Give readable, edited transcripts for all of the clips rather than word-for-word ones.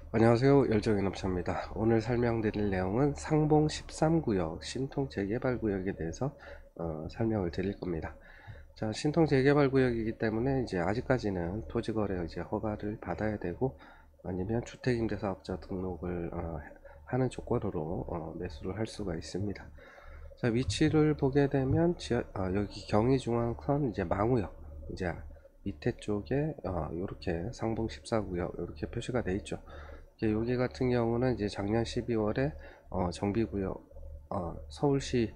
안녕하세요. 열정의 남자입니다. 오늘 설명드릴 내용은 상봉 13구역 신통 재개발 구역에 대해서 설명을 드릴 겁니다. 자, 신통 재개발 구역이기 때문에 이제 아직까지는 토지거래 이제 허가를 받아야 되고 아니면 주택임대사업자 등록을 하는 조건으로 매수를 할 수가 있습니다. 자, 위치를 보게 되면 여기 경의중앙선 이제 망우역 이제 밑에 쪽에 이렇게 상봉 14구역 이렇게 표시가 되어 있죠. 여기 같은 경우는 이제 작년 12월에 정비구역 서울시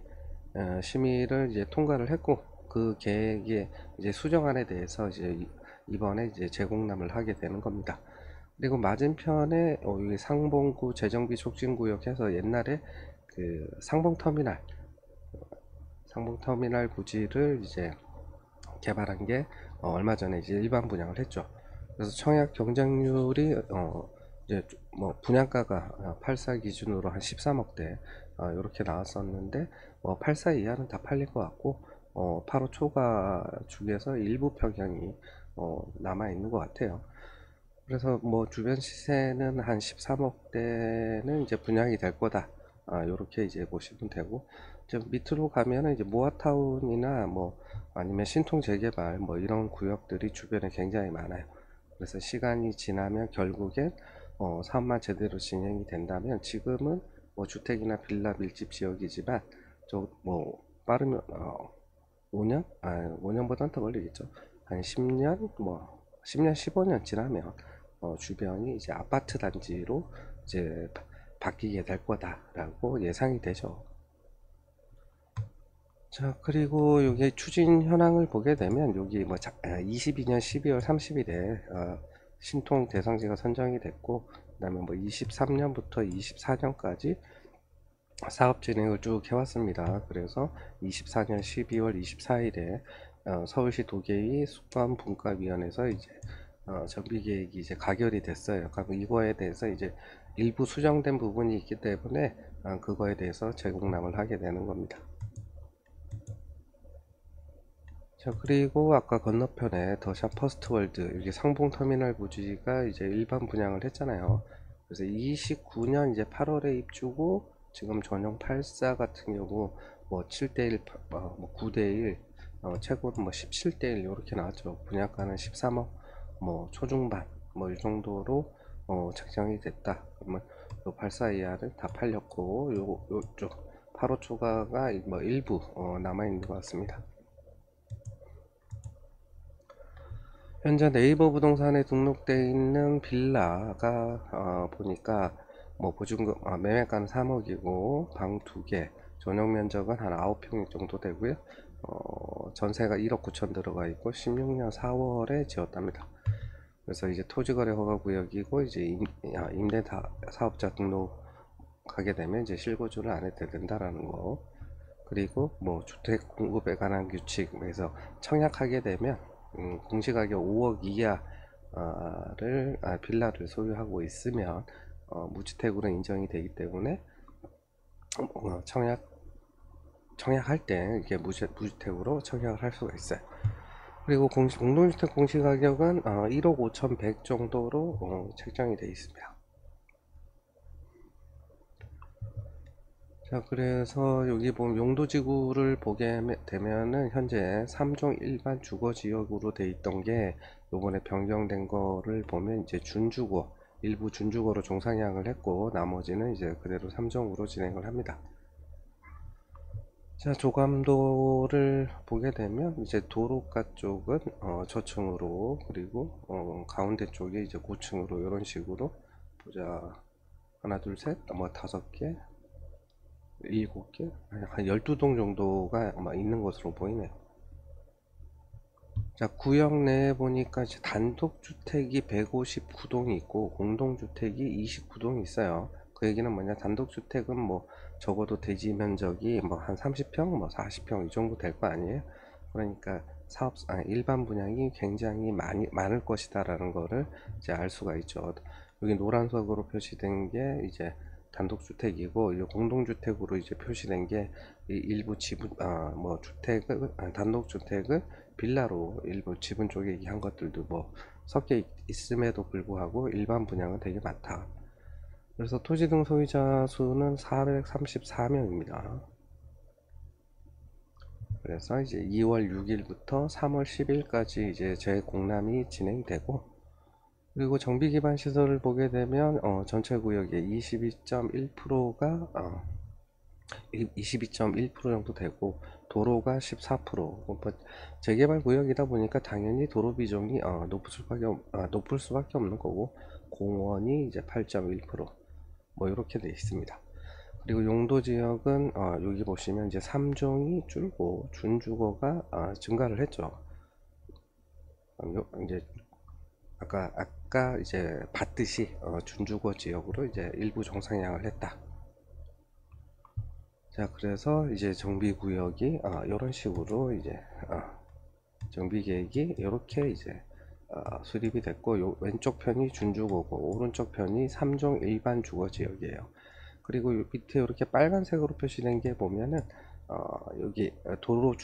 심의를 이제 통과를 했고 그 계획의 이제 수정안에 대해서 이제 이번에 이제 재공람을 하게 되는 겁니다. 그리고 맞은편에 여기 상봉구 재정비 촉진구역 해서 옛날에 그 상봉터미널 부지를 이제 개발한 게 얼마 전에 이제 일반 분양을 했죠. 그래서 청약 경쟁률이 이제 뭐 분양가가 84 기준으로 한 13억대 이렇게 나왔었는데 84 이하는 다 팔릴 것 같고 85 초과 중에서 일부 평형이 남아 있는 것 같아요. 그래서 뭐 주변 시세는 한 13억대는 이제 분양이 될 거다. 요렇게 이제 보시면 되고, 좀 밑으로 가면은 이제 모아타운이나 뭐 아니면 신통 재개발 뭐 이런 구역들이 주변에 굉장히 많아요. 그래서 시간이 지나면 결국엔 사업만 제대로 진행이 된다면 지금은 뭐 주택이나 빌라 밀집 지역이지만 저 뭐 빠르면 5년? 5년보다는 더 걸리겠죠. 한 10년, 뭐 10년, 15년 지나면 주변이 이제 아파트 단지로 이제 바뀌게 될 거다라고 예상이 되죠. 자, 그리고 여기 추진 현황을 보게 되면 여기 뭐 22년 12월 30일에 신통 대상지가 선정이 됐고, 그다음에 뭐 23년부터 24년까지 사업 진행을 쭉 해왔습니다. 그래서 24년 12월 24일에 서울시 도계위 숙관분과위원회에서 이제 정비 계획이 이제 가결이 됐어요. 그럼 이거에 대해서 이제 일부 수정된 부분이 있기 때문에 그거에 대해서 재공람을 하게 되는 겁니다. 자, 그리고 아까 건너편에 더샵 퍼스트월드 여기 상봉터미널 부지가 이제 일반 분양을 했잖아요. 그래서 29년 이제 8월에 입주고 지금 전용 84 같은 경우 뭐 7대1, 뭐 9대1, 최고는 뭐 17대1 이렇게 나왔죠. 분양가는 13억, 뭐 초중반, 뭐 이 정도로 책정이 됐다. 그러면 요 84 이하는 다 팔렸고 요쪽 85 초과가 뭐 일부 남아 있는 것 같습니다. 현재 네이버 부동산에 등록되어 있는 빌라가 보니까 뭐 보증금 매매가는 3억이고 방 2개 전용 면적은 한 9평 정도 되고요. 전세가 1억 9천 들어가 있고 16년 4월에 지었답니다. 그래서 이제 토지거래 허가 구역이고 이제 임대 사업자 등록 가게 되면 이제 실거주를 안 해도 된다라는 거. 그리고 뭐 주택 공급에 관한 규칙에서 청약하게 되면 공시가격 5억 이하를 빌라를 소유하고 있으면 무주택으로 인정이 되기 때문에 청약할 때 이게 무주택으로 청약을 할 수가 있어요. 그리고 공동주택 공시가격은 1억 5천100 정도로 책정이 되어 있습니다. 자, 그래서 여기 보면 용도지구를 보게 되면은 현재 3종 일반 주거지역으로 돼 있던 게 요번에 변경된 거를 보면 이제 준주거, 일부 준주거로 종상향을 했고 나머지는 이제 그대로 3종으로 진행을 합니다. 자, 조감도를 보게 되면 이제 도로가 쪽은 저층으로, 그리고 가운데 쪽이 이제 고층으로 이런 식으로 보자. 하나, 둘, 셋, 뭐 5개, 7개? 한 12동 정도가 아마 있는 것으로 보이네요. 자, 구역 내에 보니까 이제 단독주택이 159동이 있고 공동주택이 29동이 있어요. 그 얘기는 뭐냐, 단독주택은 뭐 적어도 대지 면적이 뭐 한 30평, 뭐 40평 이 정도 될 거 아니에요. 그러니까 일반 분양이 굉장히 많을 것이다라는 거를 이제 알 수가 있죠. 여기 노란색으로 표시된 게 이제 단독주택이고, 이 공동주택으로 이제 표시된 게 일부 지분, 뭐 단독주택을 빌라로 일부 지분 쪼개기 한 것들도 뭐 섞여 있음에도 불구하고 일반 분양은 되게 많다. 그래서 토지 등 소유자 수는 434명입니다. 그래서 이제 2월 6일부터 3월 10일까지 이제 재공람이 진행되고, 그리고 정비 기반 시설을 보게 되면 전체 구역의 22.1%가 22.1% 정도 되고, 도로가 14%. 재개발 구역이다 보니까 당연히 도로 비중이 높을 수밖에 없는 거고, 공원이 이제 8.1%뭐 이렇게 돼 있습니다. 그리고 용도 지역은 여기 보시면 이제 3종이 줄고 준주거가 증가를 했죠. 이제 아까 이제 봤듯이 준주거 지역으로 이제 일부 정상향을 했다. 자, 그래서 이제 정비구역이 이런 식으로 이제 정비계획이 이렇게 이제 수립이 됐고, 요 왼쪽 편이 준주거고 오른쪽 편이 3종 일반 주거지역이에요. 그리고 밑에 이렇게 빨간색으로 표시된 게 보면은 여기 도로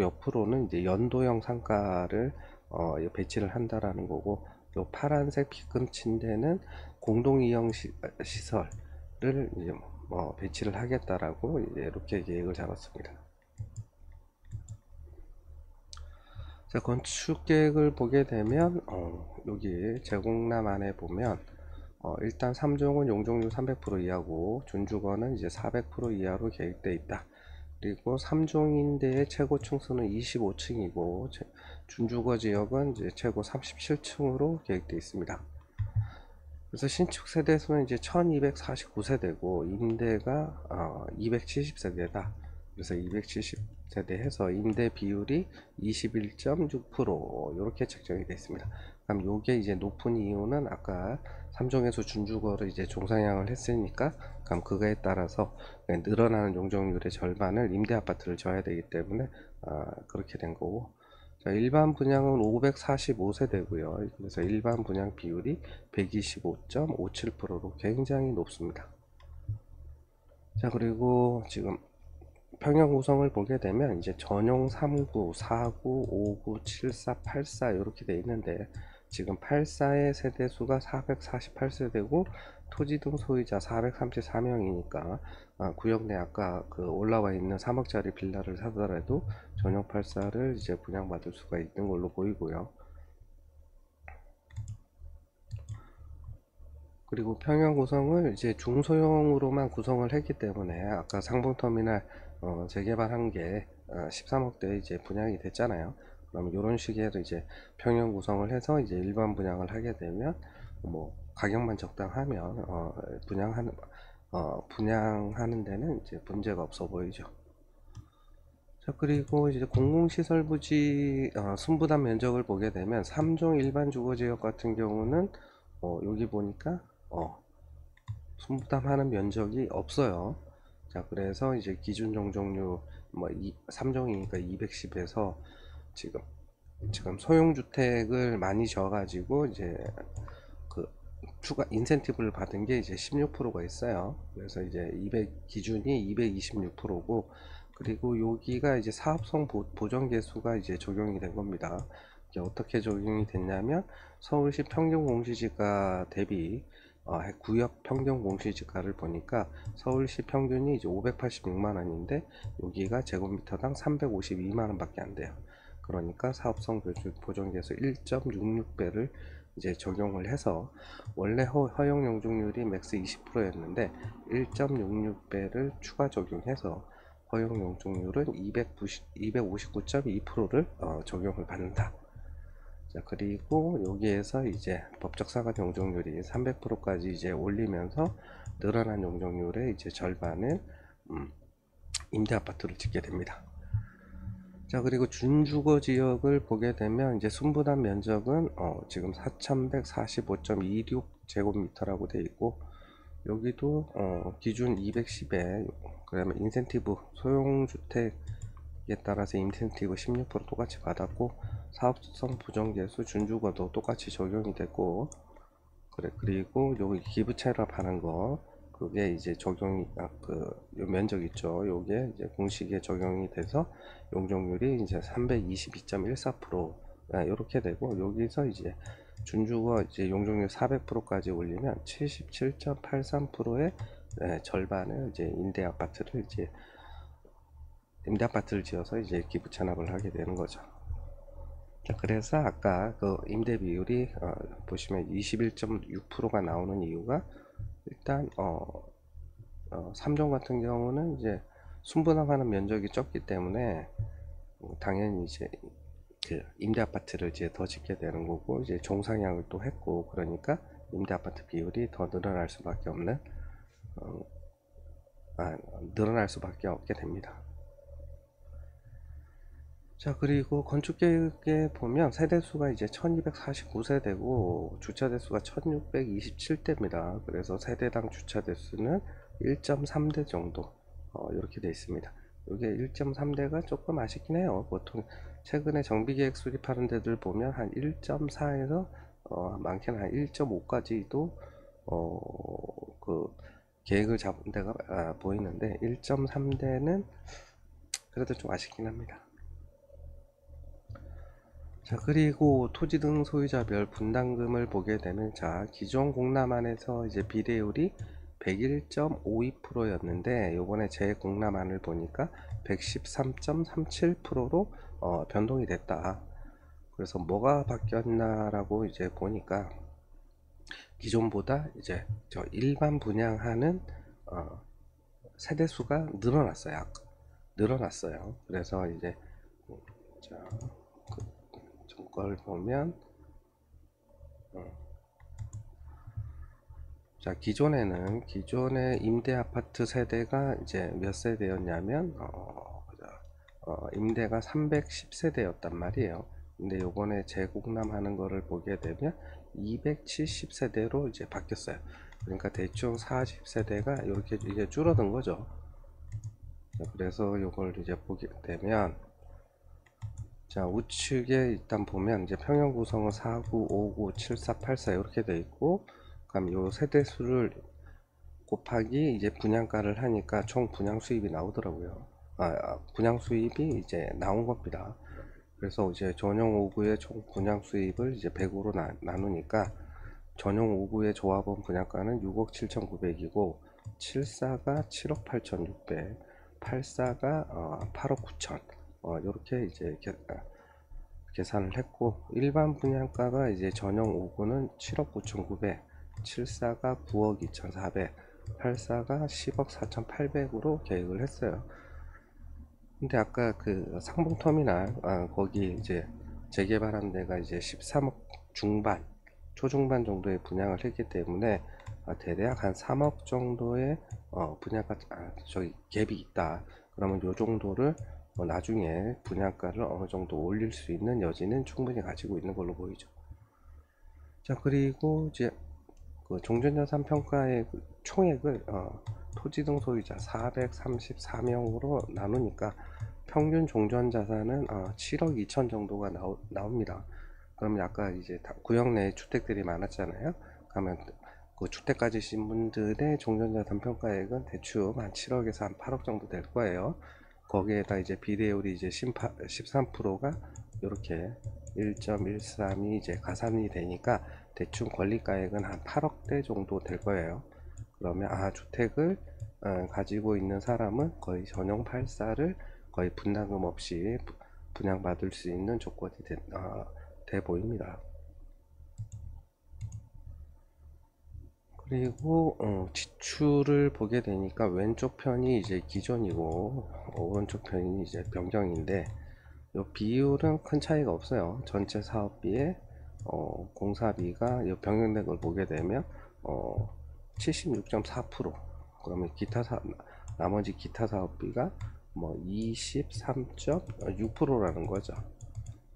옆으로는 이제 연도형 상가를 배치를 한다라는 거고, 요 파란색 피금친 데는 공동 이용 시설을 이제 배치를 하겠다라고 이제 이렇게 계획을 잡았습니다. 자, 건축 계획을 보게 되면 여기 제공람 안에 보면 일단 3종은 용적률 300% 이하고 준주거는 이제 400% 이하로 계획되어 있다. 그리고 3종인데의 최고 층수는 25층이고 준주거 지역은 이제 최고 37층으로 계획되어 있습니다. 그래서 신축 세대수는 이제 1249세대고 임대가 270세대다. 그래서 270세대 해서 임대 비율이 21.6% 이렇게 책정이 되어 있습니다. 그럼 요게 이제 높은 이유는 아까 3종에서 준주거를 이제 종상향을 했으니까 그럼 그거에 따라서 늘어나는 용적률의 절반을 임대 아파트를 줘야 되기 때문에 그렇게 된 거고, 자, 일반 분양은 545세대고요. 그래서 일반 분양 비율이 125.57%로 굉장히 높습니다. 자, 그리고 지금 평형 구성을 보게 되면 이제 전용 3구, 4구, 5구, 7사, 8사 이렇게 돼 있는데, 지금 8사의 세대수가 448세대고 토지 등 소유자 434명이니까 구역 내 아까 그 올라와 있는 3억짜리 빌라를 사더라도 전용 8사를 이제 분양받을 수가 있는 걸로 보이고요. 그리고 평형 구성을 이제 중소형으로만 구성을 했기 때문에 아까 상봉터미널 재개발한 게 13억대 이제 분양이 됐잖아요. 그럼 이런 식의 이제 평형 구성을 해서 이제 일반 분양을 하게 되면 뭐 가격만 적당하면 분양하는 데는 이제 문제가 없어 보이죠. 자, 그리고 이제 공공시설 부지 순부담 면적을 보게 되면 3종 일반 주거지역 같은 경우는 여기 보니까 순부담하는 면적이 없어요. 자, 그래서 이제 기준 용적률 3종이니까 210에서 지금 소형주택을 많이 지어가지고 이제 그 추가 인센티브를 받은 게 이제 16%가 있어요. 그래서 이제 기준이 226%고, 그리고 여기가 이제 사업성 보정 계수가 이제 적용이 된 겁니다. 이게 어떻게 적용이 됐냐면 서울시 평균 공시지가 대비 구역 평균 공시지가를 보니까 서울시 평균이 이제 586만 원인데 여기가 제곱미터당 352만 원밖에 안 돼요. 그러니까 사업성 보정계수 1.66배를 이제 적용을 해서 원래 허용 용적률이 맥스 20%였는데 1.66배를 추가 적용해서 허용 용적률은 259.2%를 적용을 받는다. 자, 그리고 여기에서 이제 법적 상한 용적률이 300%까지 이제 올리면서 늘어난 용적률의 이제 절반을 임대 아파트를 짓게 됩니다. 자, 그리고 준주거 지역을 보게 되면 이제 순부담 면적은 지금 4145.26제곱미터라고 되어 있고, 여기도 기준 210에 그다음에 인센티브 소형주택에 따라서 인센티브 16% 똑같이 받았고, 사업성 부정계수 준주거도 똑같이 적용이 됐고, 그리고 여기 기부채납 하는 거 그게 이제 적용이 요 면적 있죠. 요게 이제 공식에 적용이 돼서 용적률이 이제 322.14% 이렇게 되고, 여기서 이제 준주거 이제 용적률 400%까지 올리면 77.83%의 절반을 이제 임대 아파트를 지어서 이제 기부 찬합을 하게 되는 거죠. 자, 그래서 아까 그 임대 비율이 보시면 21.6%가 나오는 이유가, 일단 3종 같은 경우는 이제 순분양하는 면적이 적기 때문에 당연히 이제 그 임대 아파트를 이제 더 짓게 되는 거고, 이제 종상향을 또 했고, 그러니까 임대 아파트 비율이 더 늘어날 수밖에 없는 어, 늘어날 수밖에 없게 됩니다. 자, 그리고 건축 계획에 보면 세대수가 이제 1249세대고 주차대수가 1627대입니다. 그래서 세대당 주차대수는 1.3대 정도 이렇게 되어 있습니다. 이게 1.3대가 조금 아쉽긴 해요. 보통 최근에 정비계획 수립하는 데들 보면 한 1.4에서 많게는 한 1.5까지도 그 계획을 잡은 데가 보이는데, 1.3대는 그래도 좀 아쉽긴 합니다. 자, 그리고 토지 등 소유자별 분담금을 보게 되면, 자, 기존 공람안에서 이제 비례율이 101.52%였는데 요번에 재공람안을 보니까 113.37%로 변동이 됐다. 그래서 뭐가 바뀌었나라고 이제 보니까, 기존보다 이제 저 일반 분양하는 세대수가 늘어났어요. 그래서 이제 자, 걸 보면, 자, 기존의 임대 아파트 세대가 이제 몇 세대였냐면, 임대가 310세대였단 말이에요. 근데 요번에 재공람하는 거를 보게 되면 270세대로 이제 바뀌었어요. 그러니까 대충 40세대가 이렇게 이제 줄어든 거죠. 그래서 요걸 이제 보게 되면, 자, 우측에 일단 보면 이제 평형 구성은 49, 59, 74, 84 이렇게 되어 있고, 그럼 요 세대수를 곱하기 이제 분양가를 하니까 총 분양 수입이 나오더라고요. 분양 수입이 이제 나온 겁니다. 그래서 이제 전용 5구의 총 분양 수입을 이제 100으로 나누니까, 전용 5구의 조합원 분양가는 6억 7,900이고, 74가 7억 8,600, 84가 8억 9천, 이렇게 이제 계산을 했고, 일반 분양가가 이제 전용 5구는 7억 9,900, 74가 9억 2,400, 84가 10억 4,800으로 계획을 했어요. 근데 아까 그 상봉터미널 거기 이제 재개발한 데가 이제 13억 중반 초중반 정도의 분양을 했기 때문에 대략 한 3억 정도의 분양가 저기 갭이 있다. 그러면 요 정도를 나중에 분양가를 어느 정도 올릴 수 있는 여지는 충분히 가지고 있는 걸로 보이죠. 자, 그리고 이제 그 종전자산 평가의 그 총액을 토지 등 소유자 434명으로 나누니까 평균 종전자산은 7억 2천 정도가 나옵니다. 그러면 아까 이제 구역 내에 주택들이 많았잖아요. 그러면 그 주택 가지신 분들의 종전자산 평가액은 대충 한 7억에서 한 8억 정도 될 거예요. 거기에다 이제 비례율이 이제 13%가 이렇게 1.13이 이제 가산이 되니까 대충 권리가액은 한 8억대 정도 될 거예요. 그러면 주택을 가지고 있는 사람은 거의 전용 84를 거의 분담금 없이 분양받을 수 있는 조건이 돼 보입니다. 그리고 지출을 보게 되니까 왼쪽 편이 이제 기존이고 오른쪽 편이 이제 변경인데, 이 비율은 큰 차이가 없어요. 전체 사업비에 공사비가 변경된 걸 보게 되면 76.4%, 그러면 나머지 기타 사업비가 뭐 23.6%라는 거죠.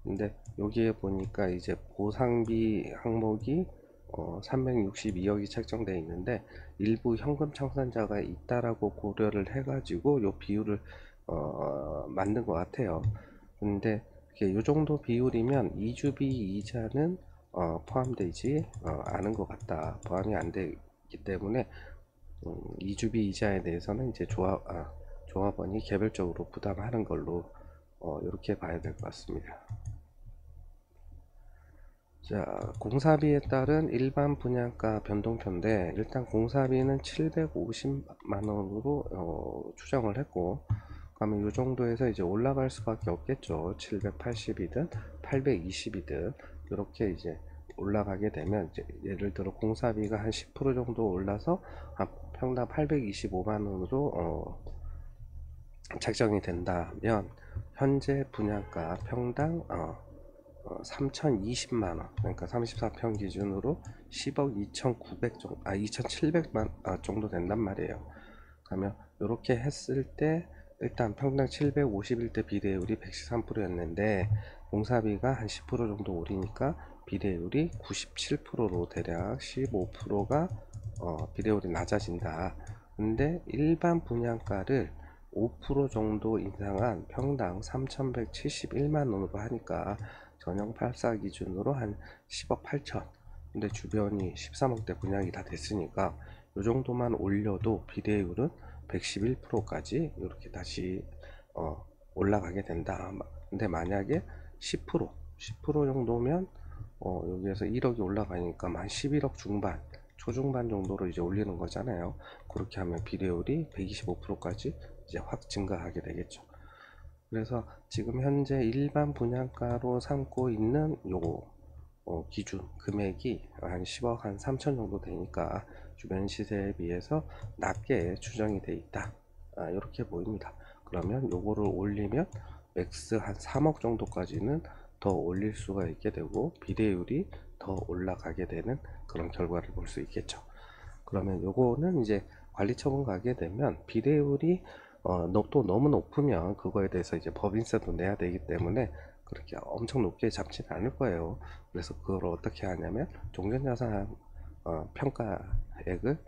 근데 여기에 보니까 이제 보상비 항목이 362억이 책정되어 있는데, 일부 현금 청산자가 있다라고 고려를 해가지고 요 비율을 만든 것 같아요. 근데 이 정도 비율이면 이주비 이자는 포함되지 않은 것 같다. 포함이 안 되기 때문에 이주비 이자에 대해서는 이제 조합원이 개별적으로 부담하는 걸로 이렇게 봐야 될 것 같습니다. 자, 공사비에 따른 일반 분양가 변동표인데, 일단 공사비는 750만 원으로 추정을 했고, 그러면 이 정도에서 이제 올라갈 수밖에 없겠죠. 780이든 820이든 이렇게 이제 올라가게 되면, 이제 예를 들어 공사비가 한 10% 정도 올라서 평당 825만 원으로 책정이 된다면, 현재 분양가 평당 3020만원, 그러니까 34평 기준으로 10억 2900 정도, 2700만 정도 된단 말이에요. 그러면 이렇게 했을 때 일단 평당 751 대 비례율이 113%였는데 공사비가 한 10% 정도 오르니까 비례율이 97%로 대략 15%가 비례율이 낮아진다. 근데 일반 분양가를 5% 정도 인상한 평당 3171만 원으로 하니까 전용 84 기준으로 한 10억 8천, 근데 주변이 13억대 분양이 다 됐으니까 이 정도만 올려도 비례율은 111%까지 이렇게 다시 올라가게 된다. 근데 만약에 10% 정도면 여기에서 1억이 올라가니까 한 11억 중반 초중반 정도로 이제 올리는 거잖아요. 그렇게 하면 비례율이 125%까지 이제 확 증가하게 되겠죠. 그래서 지금 현재 일반 분양가로 삼고 있는 요거 기준 금액이 한 10억 한 3천 정도 되니까 주변 시세에 비해서 낮게 추정이 돼 있다. 이렇게 보입니다. 그러면 요거를 올리면 맥스 한 3억 정도까지는 더 올릴 수가 있게 되고 비례율이 더 올라가게 되는 그런 결과를 볼 수 있겠죠. 그러면 요거는 이제 관리처분 가게 되면 비례율이 또 너무 높으면 그거에 대해서 이제 법인세도 내야 되기 때문에 그렇게 엄청 높게 잡지는 않을 거예요. 그래서 그걸 어떻게 하냐면 종전자산 평가액을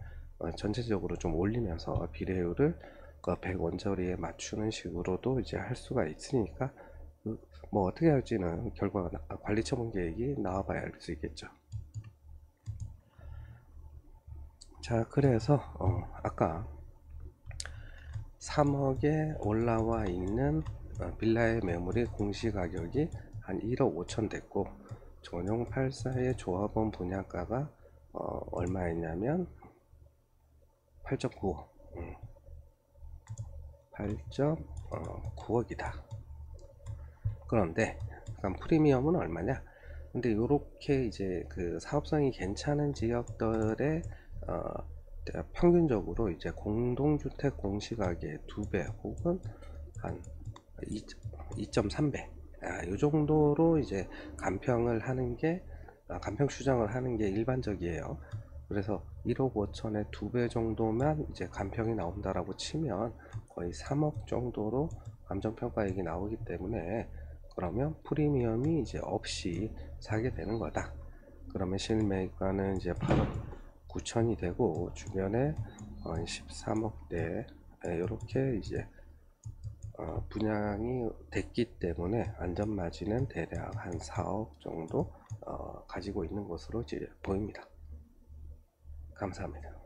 전체적으로 좀 올리면서 비례율을 그 100 원저리에 맞추는 식으로도 이제 할 수가 있으니까 뭐 어떻게 할지는 결과가 관리처분 계획이 나와봐야 알 수 있겠죠. 자, 그래서 아까 3억에 올라와 있는 빌라의 매물이 공시가격이 한 1억 5천 됐고 전용 84의 조합원 분양가가 얼마였냐면 8.9억 8.9억이다. 그런데 그럼 프리미엄은 얼마냐? 근데 이렇게 이제 그 사업성이 괜찮은 지역들의 평균적으로 이제 공동주택 공시가격의 2배 혹은 한 2.3배 이 정도로 이제 간평을 하는 게 간평 추정을 하는 게 일반적이에요. 그래서 1억 5천에 2배 정도만 이제 간평이 나온다라고 치면 거의 3억 정도로 감정평가액이 나오기 때문에 그러면 프리미엄이 이제 없이 사게 되는 거다. 그러면 실매가는 이제 8억 9천이 되고 주변에 13억대 이렇게 이제 분양이 됐기 때문에 안전마진은 대략 한 4억 정도 가지고 있는 것으로 이제 보입니다. 감사합니다.